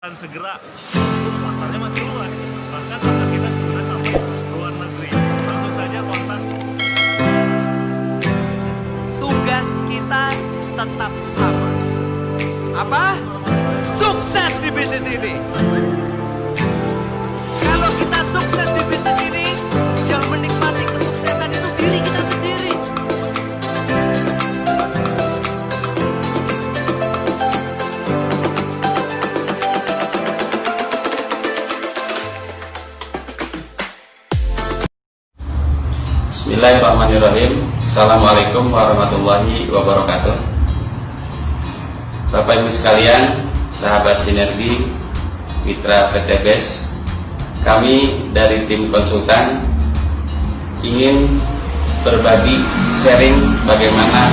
Dan segera pasarnya masih luas, bahkan pasar kita sudah sampai luar negeri. Langsung saja kontak. Tugas kita tetap sama. Apa? Sukses di bisnis ini. Kalau kita sukses di bisnis ini, yang menikmati kesuksesan itu diri kita sendiri. Bismillahirrahmanirrahim. Assalamualaikum warahmatullahi wabarakatuh. Bapak Ibu sekalian, sahabat Sinergi, mitra PT BES, kami dari tim konsultan ingin berbagi sharing bagaimana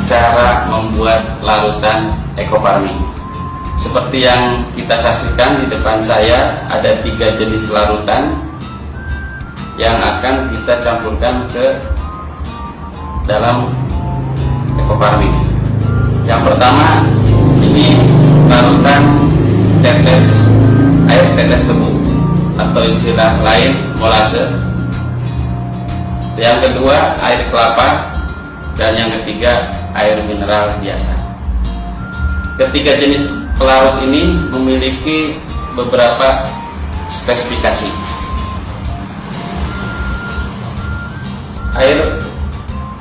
cara membuat larutan ekofarming. Seperti yang kita saksikan di depan saya, ada 3 jenis larutan yang akan kita campurkan ke dalam ekofarming. Yang pertama, ini larutan air tetes tebu atau istilah lain molase. Yang kedua, air kelapa, dan yang ketiga, air mineral biasa. Ketiga jenis pelarut ini memiliki beberapa spesifikasi. Air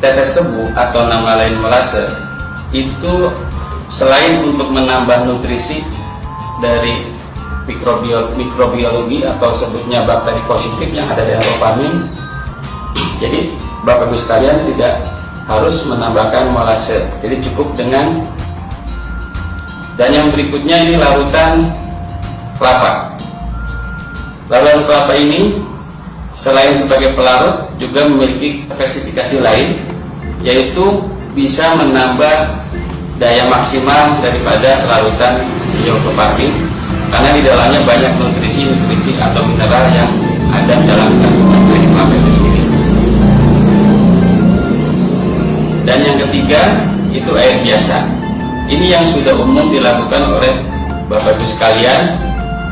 tetes tebu atau nama lain molase itu selain untuk menambah nutrisi dari mikrobiologi atau sebutnya bakteri positif yang ada di ekofarming, jadi Bapak Ibu sekalian tidak harus menambahkan molase, jadi cukup dengan. Dan yang berikutnya ini larutan kelapa. Larutan kelapa ini selain sebagai pelarut juga memiliki spesifikasi lain, yaitu bisa menambah daya maksimal daripada larutan biofarming karena di dalamnya banyak nutrisi atau mineral yang ada dalam kandungan dari kelapa itu sendiri. Dan yang ketiga itu air biasa. Ini yang sudah umum dilakukan oleh Bapak Ibu sekalian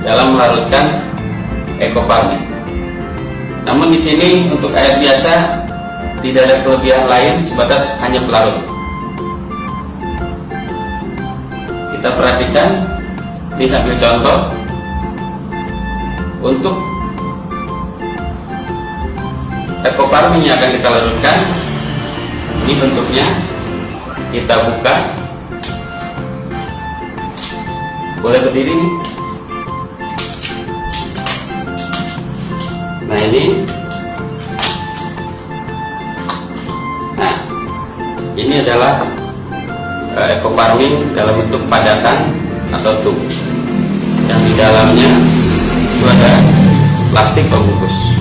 dalam melarutkan ekofarming. Namun di sini untuk air biasa tidak ada kelebihan lain sebatas hanya pelarut. Kita perhatikan ini sambil contoh. Untuk ekofarming yang akan kita larutkan, ini bentuknya. Kita buka. Boleh berdiri nih. Nah ini adalah ekofarming dalam bentuk padatan atau tub, yang di dalamnya itu ada plastik pembungkus.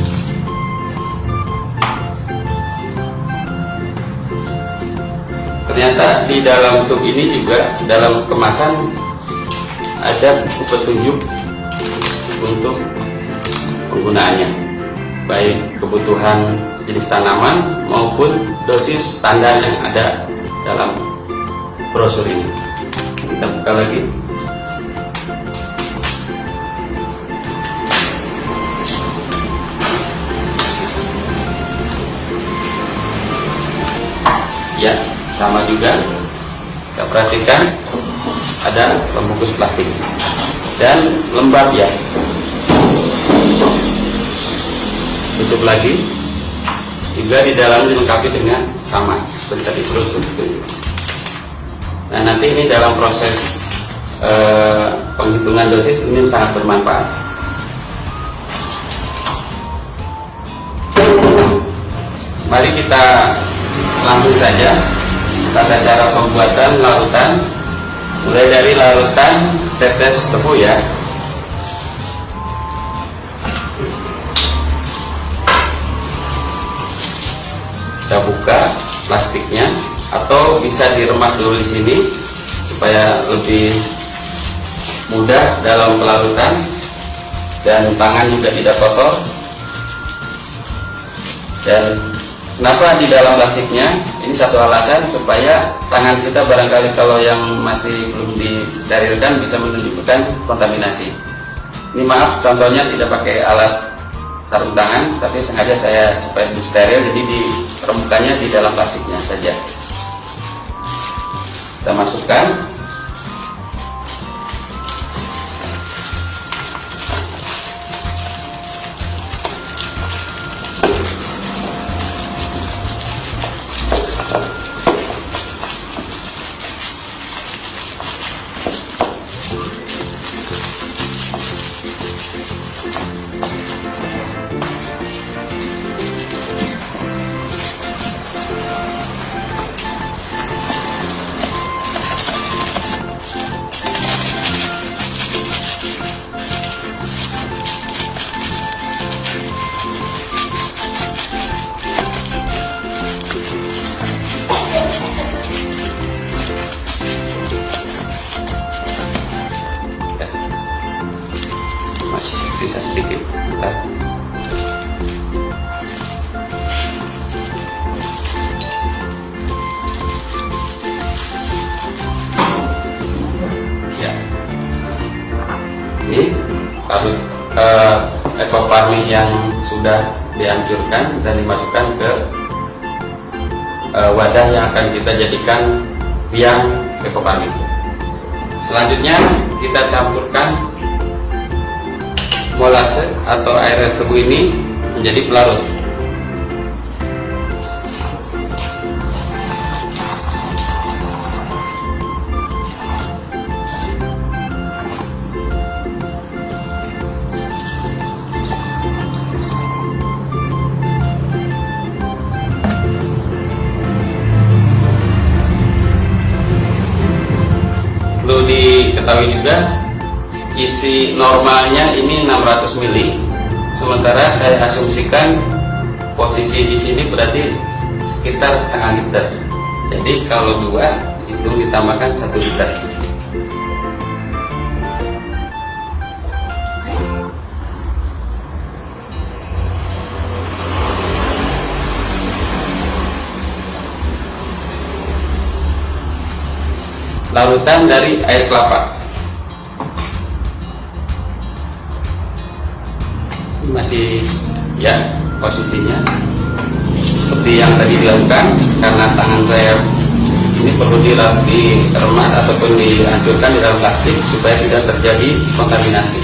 Ternyata di dalam tub ini juga dalam kemasan ada buku petunjuk untuk penggunaannya, baik kebutuhan jenis tanaman maupun dosis standar yang ada dalam brosur ini. Kita buka lagi. Ya, sama juga. Kita perhatikan ada pembungkus plastik dan lembab ya. Tutup lagi, juga di dalam dilengkapi dengan sama seperti tadi brosur itu. Nah nanti ini dalam proses penghitungan dosis ini sangat bermanfaat. Mari kita langsung saja tata cara pembuatan larutan, mulai dari larutan tetes tebu ya. Kita buka plastiknya atau bisa diremas dulu di sini supaya lebih mudah dalam pelarutan dan tangan juga tidak kotor. Dan kenapa di dalam plastiknya? ini satu alasan supaya tangan kita barangkali kalau yang masih belum disterilkan bisa menunjukkan kontaminasi. Ini maaf contohnya tidak pakai alat sarung tangan, tapi sengaja saya supaya lebih steril, jadi di permukaannya di dalam plastiknya saja. Kita masukkan. Masih bisa sedikit. Bentar. Ya. Ini karut ekoparmi yang sudah dihancurkan dan dimasukkan ke wadah yang akan kita jadikan biang ekoparmi. Selanjutnya kita campurkan molase atau air es tebu ini menjadi pelarut. Perlu diketahui juga isi normalnya ini 600 ml, sementara saya asumsikan posisi di sini berarti sekitar setengah liter. Jadi kalau 2 itu ditambahkan 1 liter. Larutan dari air kelapa. Masih ya posisinya seperti yang tadi dilakukan, karena tangan saya ini perlu diremas ataupun dihancurkan di dalam plastik supaya tidak terjadi kontaminasi.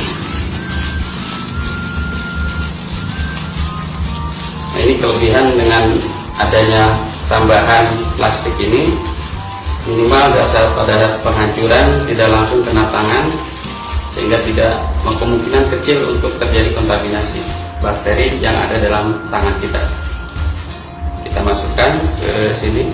Nah, ini kelebihan dengan adanya tambahan plastik ini, minimal pada penghancuran tidak langsung kena tangan, sehingga tidak kemungkinan kecil untuk terjadi kontaminasi bakteri yang ada dalam tangan kita. Kita masukkan ke sini.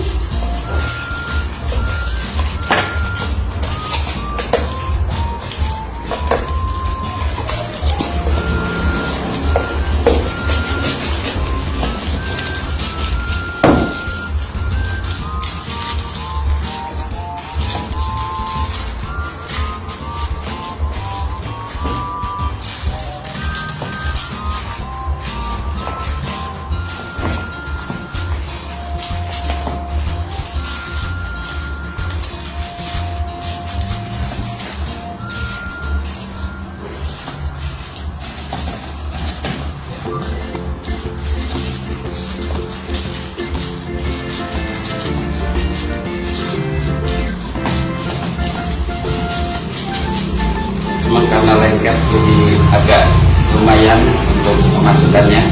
Memang karena lengket jadi agak lumayan untuk memasukkannya,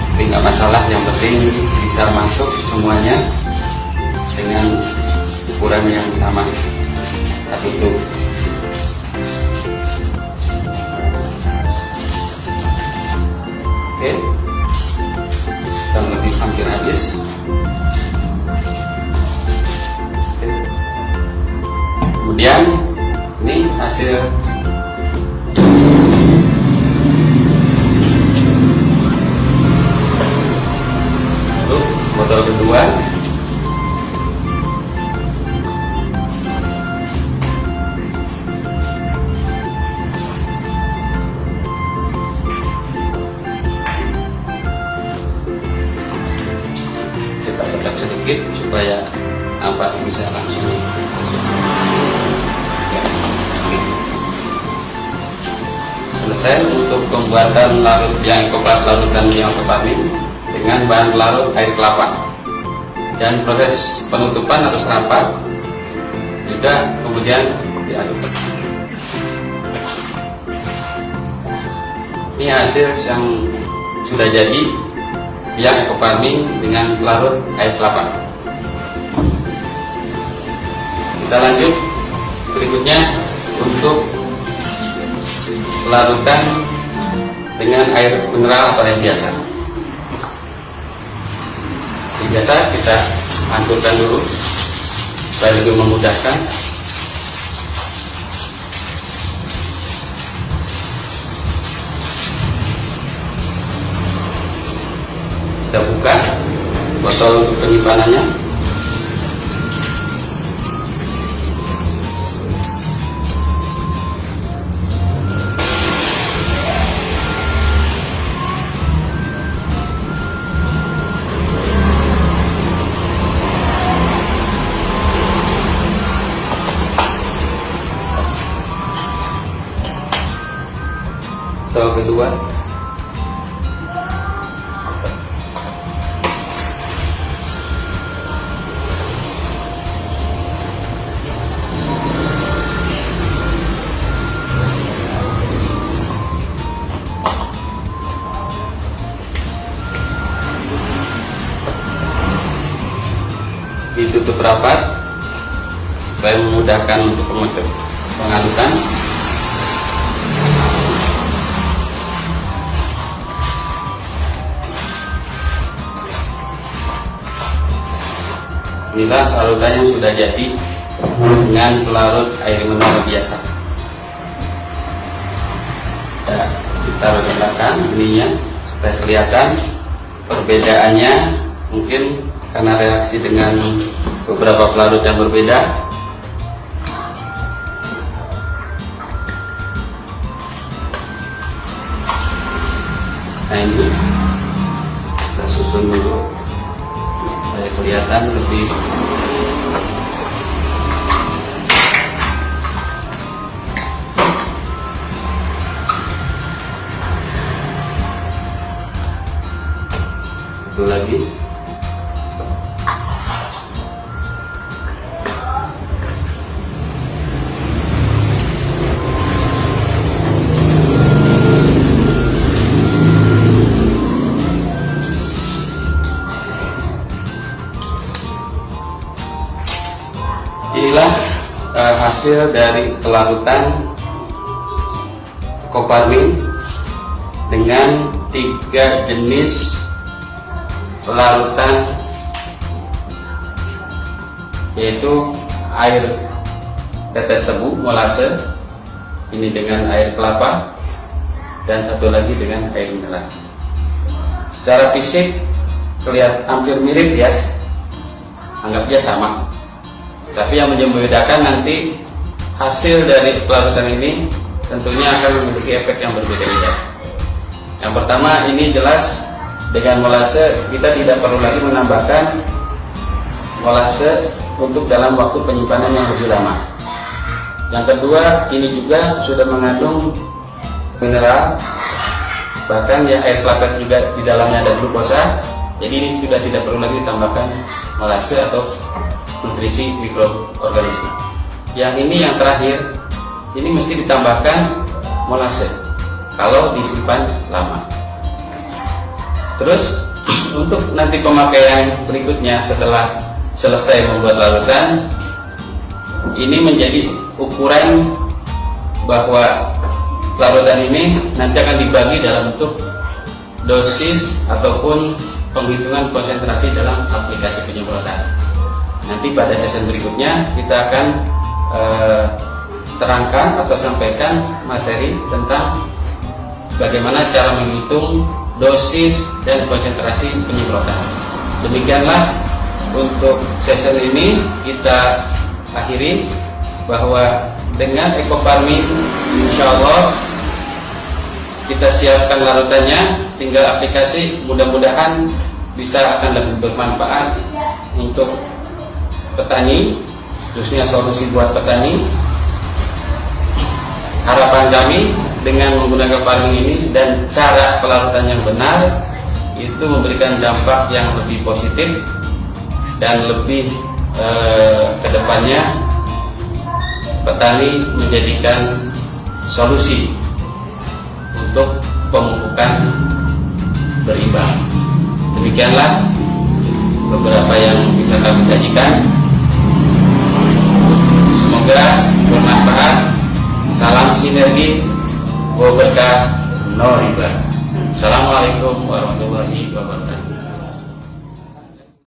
tapi nggak masalah, yang penting bisa masuk semuanya dengan ukuran yang sama. Kita tutup. Oke, dan lebih hampir habis. Kemudian ini hasil untuk botol kedua. supaya ampas bisa langsung selesai untuk pembuatan larut yang larutan yang ekoparmin dengan bahan larut air kelapa, dan proses penutupan harus rapat juga, kemudian diaduk. Ini hasil yang sudah jadi yang ekoparmin dengan larut air kelapa. Kita lanjut berikutnya untuk larutan dengan air mineral atau air biasa. Air biasa kita hancurkan dulu supaya lebih memudahkan. Kita buka botol untuk penyimpanannya. Botol kedua. Ditutup rapat supaya memudahkan untuk pengadukan. Inilah larutan yang sudah jadi dengan pelarut air mineral biasa. Kita letakkan ininya supaya kelihatan perbedaannya, mungkin karena reaksi dengan beberapa pelarut yang berbeda. Nah, ini kita susun dulu supaya kelihatan lebih satu lagi. Inilah hasil dari pelarutan ekoparmin dengan 3 jenis pelarutan, yaitu air tetes tebu molase, ini dengan air kelapa, dan satu lagi dengan air mineral. Secara fisik kelihatan hampir mirip ya, anggapnya sama. Tapi yang membedakan nanti hasil dari pelarutan ini tentunya akan memiliki efek yang berbeda-beda. Yang pertama, ini jelas dengan molase kita tidak perlu lagi menambahkan molase untuk dalam waktu penyimpanan yang lebih lama. Yang kedua, ini juga sudah mengandung mineral, bahkan ya air kelapa juga di dalamnya ada glukosa. Jadi ini sudah tidak perlu lagi ditambahkan molase atau nutrisi mikroorganisme. Yang ini yang terakhir, ini mesti ditambahkan molase kalau disimpan lama. Terus untuk nanti pemakaian berikutnya setelah selesai membuat larutan, ini menjadi ukuran bahwa larutan ini nanti akan dibagi dalam bentuk dosis ataupun penghitungan konsentrasi dalam aplikasi penyemprotan. Nanti pada sesi berikutnya kita akan terangkan atau sampaikan materi tentang bagaimana cara menghitung dosis dan konsentrasi penyemprotan. Demikianlah untuk sesi ini kita akhiri, bahwa dengan ekoparmin insya Allah kita siapkan larutannya, tinggal aplikasi, mudah-mudahan bisa akan lebih bermanfaat untuk petani, khususnya solusi buat petani. Harapan kami dengan menggunakan farming ini dan cara pelarutan yang benar itu memberikan dampak yang lebih positif dan lebih kedepannya petani menjadikan solusi untuk pemupukan berimbang. Demikianlah beberapa yang bisa kami sajikan. Semoga bermanfaat. Salam sinergi, berkah, no riba. Assalamualaikum warahmatullahi wabarakatuh.